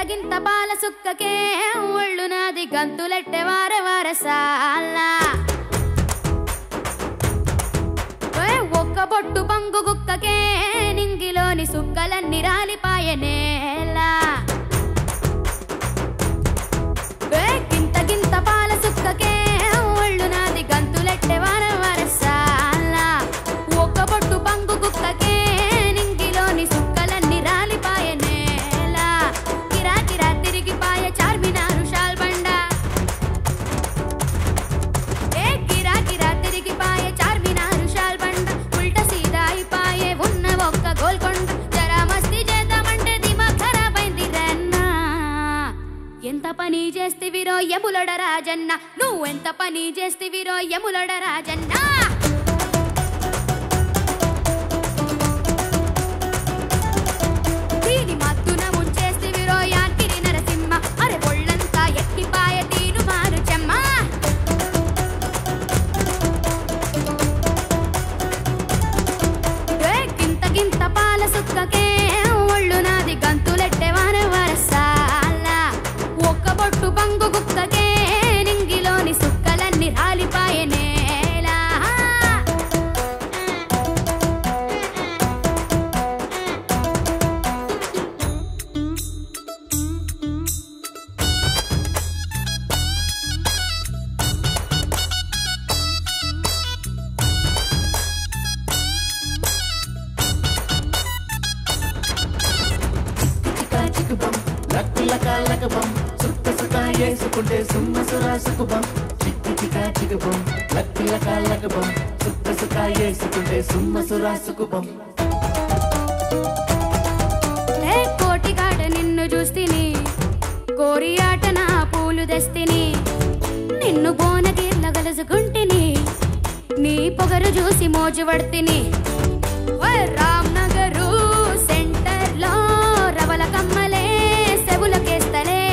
గింత బాల సుక్కకే ఒళ్ళు నాది గంతులెట్టె వార సాల ఒక్క బొట్టు బంగు గుక్కకే నింగిలోని సుక్కలన్నీ రాలిపాయనేలా గింత బాల సుక్కకే ఒళ్ళు నాది గంతులెట్టె వార సాల ఒక్క బొట్టు బంగు గుక్కకే నింగిలోని సుక్కలన్నీ రాలిపాయనేలా కిరా తిరిగిపాయ చార్మినారు షాల్బండ కిరా తిరిగిపాయ చార్మినారు షాల్బండ ఉల్ట సీదా అయిపాయే ఉన్న ఒక్క గోల్కొండ జరా మస్తి చేద్దామంటే దిమాగ్ ఖరాబైంది రన్నా ఎంత పని చేస్తివిరో యములడ రాజన్న నువ్వెంత పని చేస్తివిరో యములడ రాజన్న దీని మత్తున ముంచేస్తివిరో యాకిరి నరసింహ అరే ఒళ్ళంతా ఎక్కిపాయ తీను మారు చెమ్మ గింత పాల సుక్కకే ఒళ్ళు నాది గంతులెట్టె వారసాల ఒక్క బొట్టు బంగు గుక్కకే నింగిలోని సుక్కలన్నీ రాలిపాయనేలా కోటిగాడ నిన్ను చూస్తిని కోరి ఆట నా పూలు తెస్తిని నిన్ను బోనగిర్ల గలుసుకుంటిని నీ పొగరు చూసి మోజు పడితిని రామ్నగరు సెంటర్ లో రవల కమ్మలే సెవులకేస్తలే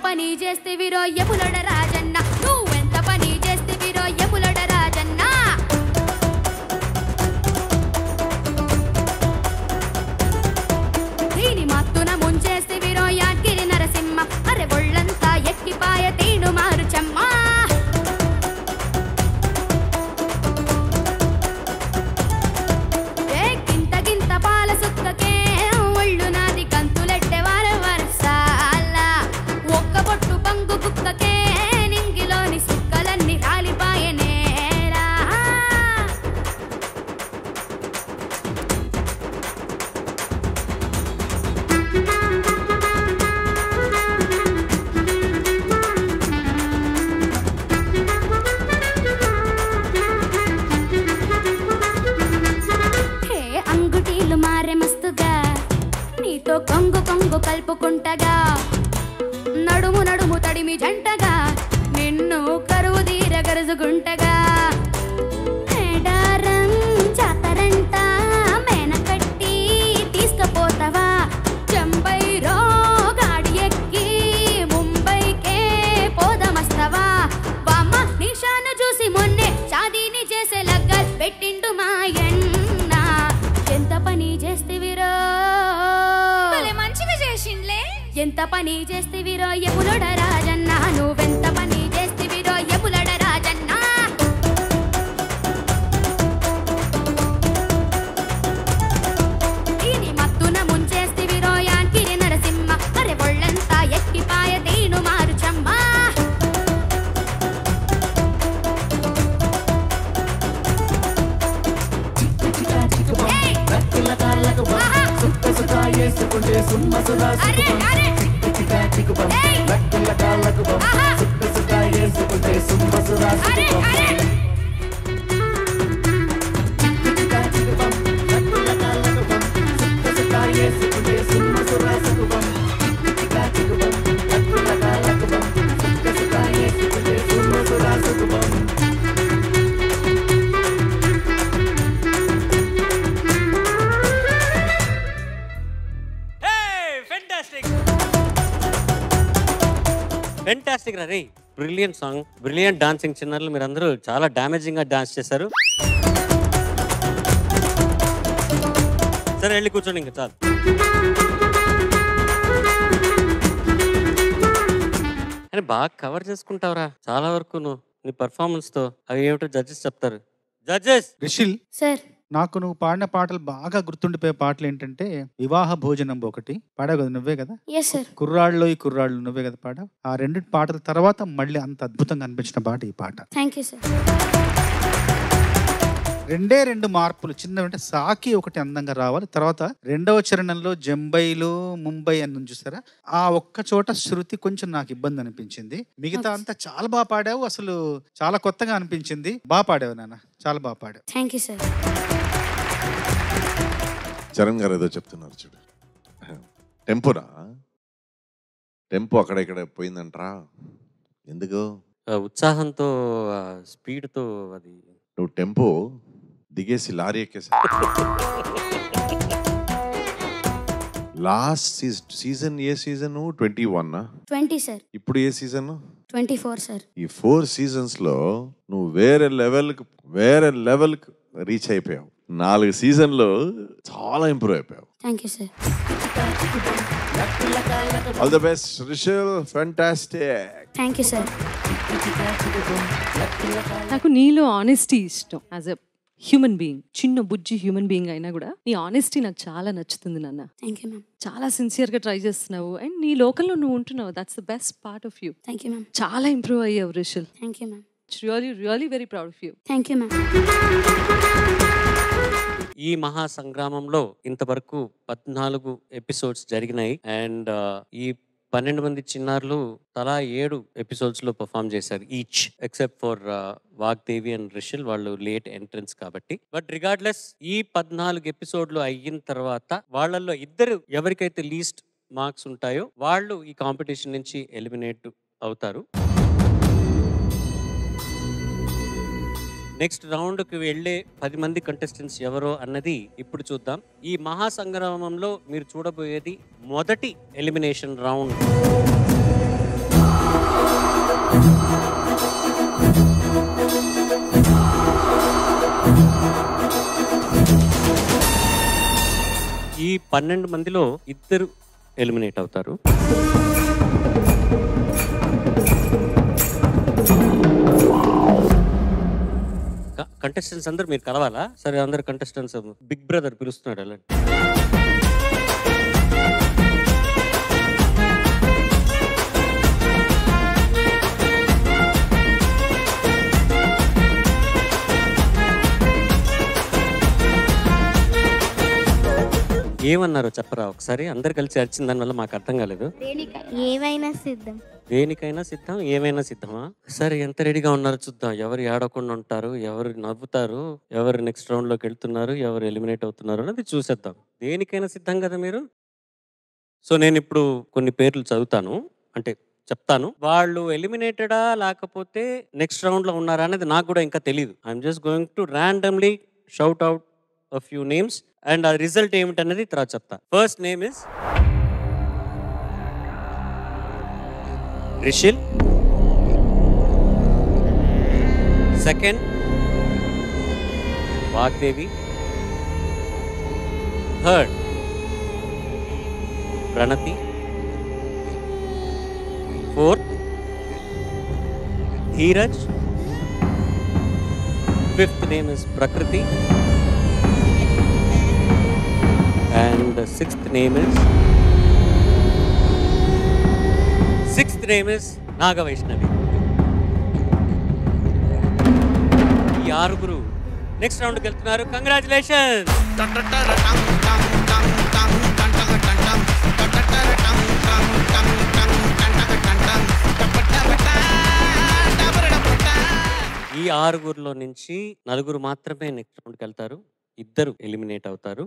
పని చేస్తేవిరో ఎములడ రాజన్న నువ్వెంత పని చేస్తేవిరో ఎములడ రాజన్న దీని మత్తున ముంచేస్తేవిరో యాద్గిరి నరసింహ అరే ఒళ్ళంతా ఎక్కిపాయ తీను మారుచమ్మ గింత గింత పాల సుక్కకే ఒళ్ళు నాది కంతులెట్టే వార వరసాల ఒక్క పొట్టు పంగు కుక్కకే నింగిలోని సుక్కలన్నీ రాలిపాయనేరా హే అంగుటీలు మారే మస్తుగా నీతో కొంగు కొంగు కలుపుకుంటగా నడుము నడుము తడిమి జంటగా నిన్ను కరువు తీర గరుజుకుంటగా మేడారం జాతరంట మేన కట్టి తీసుకపోతావా చెంబైరో గాడి ఎక్కి ముంబైకే పోదమస్తవా బామ్మ నిషాను చూసి మొన్నే షాదీని చేసే లగ్గల్ పెట్టిండు మాయన్న ఎంత పని చేస్తేవిరో మంచిగా చేసిండ్లే ఎంత పని చేస్తేవిరో ఎములడ రాజన్న నువ్వెంత పని చేస్తేవిరో ఎములడ రాజన్న దీని మత్తున ముంచేస్తేవిరో యాద్గిరి నరసింహ అరే ఒళ్ళంతా ఎక్కిపాయ తీను మారుచమ్మ ఫెంటాస్టిక్ రే బ్రిలియంట్ సాంగ్ బ్రిలియంట్ డాన్సింగ్ చిన్నారులు మీరందరూ చాలా డామేజింగ్ గా డాన్స్ చేశారు సరే వెళ్ళి కూర్చోండి ఇంకా చాలు అని బాగా కవర్ చేసుకుంటావురా చాలా వరకు నువ్వు నీ పర్ఫార్మెన్స్ తో అవి ఏమిటో జడ్జెస్ చెప్తారు జడ్జెస్ రిషిల్ సార్ నాకు నువ్వు పాడిన పాటలు బాగా గుర్తుండిపోయే పాటలు ఏంటంటే వివాహ భోజనం ఒకటి పాడావు కదా నువ్వే కదా ఎస్ సార్ కుర్రాళ్ళు ఈ కుర్రాళ్ళు నువ్వే కదా పాడావు ఆ రెండు పాటల తర్వాత మళ్ళీ అంత అద్భుతంగా అనిపించిన పాట ఈ పాట థ్యాంక్ యూ సార్ రెండు మార్పులు చిన్నవంటే సాకి ఒకటి అందంగా రావాలి తర్వాత రెండవ చరణంలో జంబైలో ముంబై అని చూసారా ఆ ఒక్క చోట శృతి కొంచెం నాకు ఇబ్బంది అనిపించింది మిగతా అంతా చాలా బాగా పాడావు అసలు చాలా కొత్తగా అనిపించింది బాగా పాడావు నాన్న చాలా బాగా పాడావు థ్యాంక్ యూ సార్ చరణ్ గారు ఏదో చెప్తున్నారు చూడు టెంపోరా టెంపో అక్కడ ఇక్కడ పోయిందంటరా ఎందుకు ఉత్సాహంతో స్పీడ్తో అది నువ్వు టెంపో దిగేసి లారీ ఎక్కేసి లాస్ట్ సీజన్ ఏ సీజన్ 21 20 సార్ ఇప్పుడు ఏ సీజన్ 24 సార్ ఈ 4 సీజన్స్ లో నువ్వు వేరే లెవెల్ రీచ్ అయిపోయావు 4 సీజన్లో చాలా ఇంప్రూవ్ అయిపోయావు thank you sir all the best Rishal fantastic thank you sir నాకు నీలో ఆనెస్టీ ఇష్టం యాజ్ ఎ హ్యూమన్ బీయింగ్ చిన్న బుజ్జి హ్యూమన్ బీయింగ్ అయినా కూడా నీ ఆనెస్టీ నాకు చాలా నచ్చుతుంది నాన్న థ్యాంక్ యూ మ్యామ్ చాలా సిన్సియర్గా ట్రై చేస్తున్నావు అండ్ నీ లోకల్లో నువ్వు ఉంటున్నావు that's the best part of you thank you ma'am చాలా ఇంప్రూవ్ అయ్యావు Rishal thank you ma'am really really very proud of you thank you ma'am ఈ మహా సంగ్రామంలో ఇంతవరకు 14 ఎపిసోడ్స్ జరిగినాయి అండ్ ఈ 12 మంది చిన్నారులు తలా 7 ఎపిసోడ్స్ లో పర్ఫామ్ చేశారు each except for Vagdevi and Rishil వాళ్ళు లేట్ ఎంట్రన్స్ కాబట్టి బట్ రిగార్డ్లెస్ ఈ 14 ఎపిసోడ్లు అయిన తర్వాత వాళ్ళల్లో ఇద్దరు ఎవరికైతే లీస్ట్ మార్క్స్ ఉంటాయో వాళ్ళు ఈ కాంపిటీషన్ నుంచి ఎలిమినేట్ అవుతారు. నెక్స్ట్ రౌండ్కి వెళ్ళే 10 మంది కంటెస్టెంట్స్ ఎవరో అన్నది ఇప్పుడు చూద్దాం. ఈ మహాసంగ్రామంలో మీరు చూడబోయేది మొదటి ఎలిమినేషన్ రౌండ్. ఈ 12 మందిలో ఇద్దరు ఎలిమినేట్ అవుతారు. కంటెస్టెంట్స్ అందరు మీరు కలవాలా? సరే, అందరు కంటెస్టెంట్స్ బిగ్ బ్రదర్ పిలుస్తున్నాడు అలా. ఏమన్నారో చెప్పరా ఒకసారి? అందరు కలిసి అరిచిన దానివల్ల మాకు అర్థం కాలేదు. ఏమైనా సిద్ధం. దేనికైనా సిద్ధం, ఏమైనా సిద్ధమా? సరే, ఎంత రెడీగా ఉన్నారో చూద్దాం. ఎవరు ఏడవకుండా ఉంటారు, ఎవరు నవ్వుతారు, ఎవరు నెక్స్ట్ రౌండ్ లోకి వెళ్తున్నారు, ఎవరు ఎలిమినేట్ అవుతున్నారు అనేది చూసేద్దాం. దేనికైనా సిద్ధం కదా మీరు? సో నేను ఇప్పుడు కొన్ని పేర్లు చదువుతాను, అంటే చెప్తాను. వాళ్ళు ఎలిమినేటెడా లేకపోతే నెక్స్ట్ రౌండ్ లో ఉన్నారా అనేది నాకు కూడా ఇంకా తెలియదు. I'm just going to randomly shout out a few names and ఆ రిజల్ట్ ఏమిటన్నది తర్వాత చెప్తా. First name is Rishil. Second Vagdevi. Third Pranathi. Fourth Dheeraj. Fifth name is ప్రకృతి. And the sixth name is Naga Vaishnavi. ఈ ఆరుగురు నెక్స్ట్ రౌండ్కి వెళ్తున్నారు. కంగ్రాచులేషన్స్. ఈ ఆరుగురులో నుంచి నలుగురు మాత్రమే నెక్స్ట్ రౌండ్కి వెళ్తారు. ఇద్దరు ఎలిమినేట్ అవుతారు.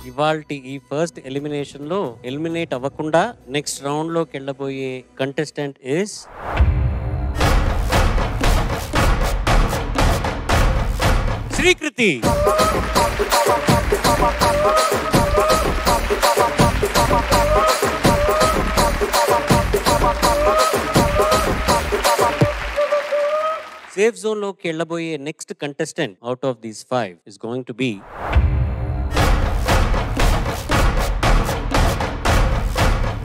ఇవాల్టి ఈ ఫస్ట్ ఎలిమినేషన్ లో ఎలిమినేట్ అవ్వకుండా నెక్స్ట్ రౌండ్ లోకి వెళ్ళబోయే contestant is Srikriti. Safe zone లోకి వెళ్ళబోయే next contestant out of these 5 is going to be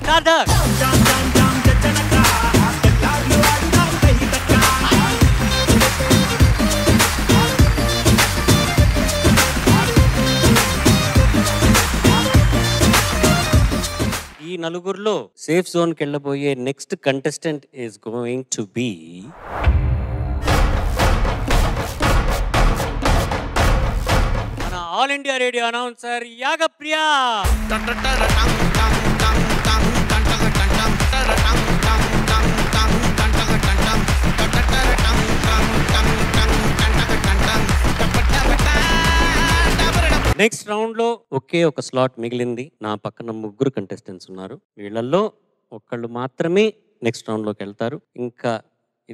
Sarthak. ఈ నలుగురిలో సేఫ్ జోన్ కి వెళ్ళబోయే next contestant is going to be మన all India radio announcer Yagapriya. Next round లో ఒకే ఒక స్లాట్ మిగిలింది. నా పక్కన ముగ్గురు కంటెస్టెంట్స్ ఉన్నారు. వీళ్ళల్లో ఒకళ్ళు మాత్రమే నెక్స్ట్ రౌండ్ లోకి వెళ్తారు. ఇంకా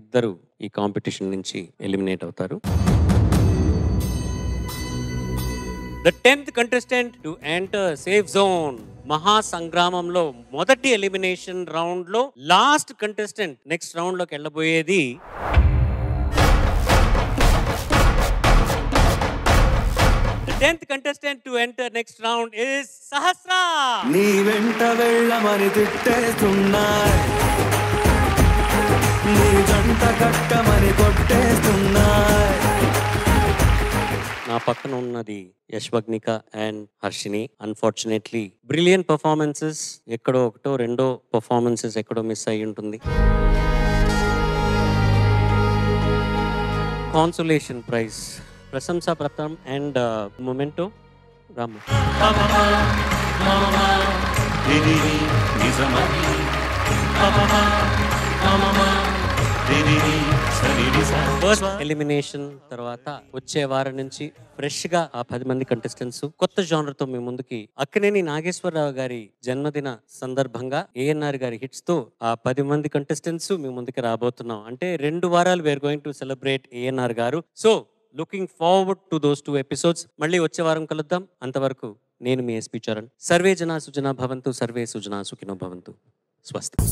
ఇద్దరు ఈ కాంపిటీషన్ నుంచి ఎలిమినేట్ అవుతారు. The 10th contestant to enter safe zone మహా సంగ్రామంలో మొదటి ఎలిమినేషన్ రౌండ్ లో లాస్ట్ కంటెస్టెంట్ నెక్స్ట్ రౌండ్ లోకి వెళ్ళబోయేది The 10th contestant to enter next round is Sahasra. నీ వెంట వెళ్ళమని తిట్టేస్తున్నాయి, నీ జంట కట్టమని కొట్టేస్తున్నాయి. నా పక్కన ఉన్నది Yashwagnika and Harshini. Unfortunately brilliant performances, ఎక్కడో ఒకటో రెండో పర్ఫార్మెన్సెస్ ఎక్కడో మిస్ అయ్యి ఉంటుంది. కాన్సోలేషన్ ప్రైజ్ ప్రశంసా పత్రం and memento Ramu. First elimination తర్వాత వచ్చే వారం నుంచి ఫ్రెష్ గా ఆ 10 మంది కంటెస్టెంట్స్ కొత్త జానర్ తో మీ ముందుకి అక్కినేని నాగేశ్వరరావు గారి జన్మదిన సందర్భంగా ఏఎన్ఆర్ గారి హిట్స్ తో ఆ 10 మంది కంటెస్టెంట్స్ మీ ముందుకి రాబోతున్నాం. అంటే 2 వారాలు we are going to celebrate ANR గారు. So looking forward to those 2 episodes. మళ్ళీ వచ్చే వారం కలుద్దాం. అంతవరకు నేను మీ ఎస్పీ చరణ్. సర్వే జనా సుజనా భవంతు, సర్వే సుజనా సుఖినో భవంతు. స్వస్తి.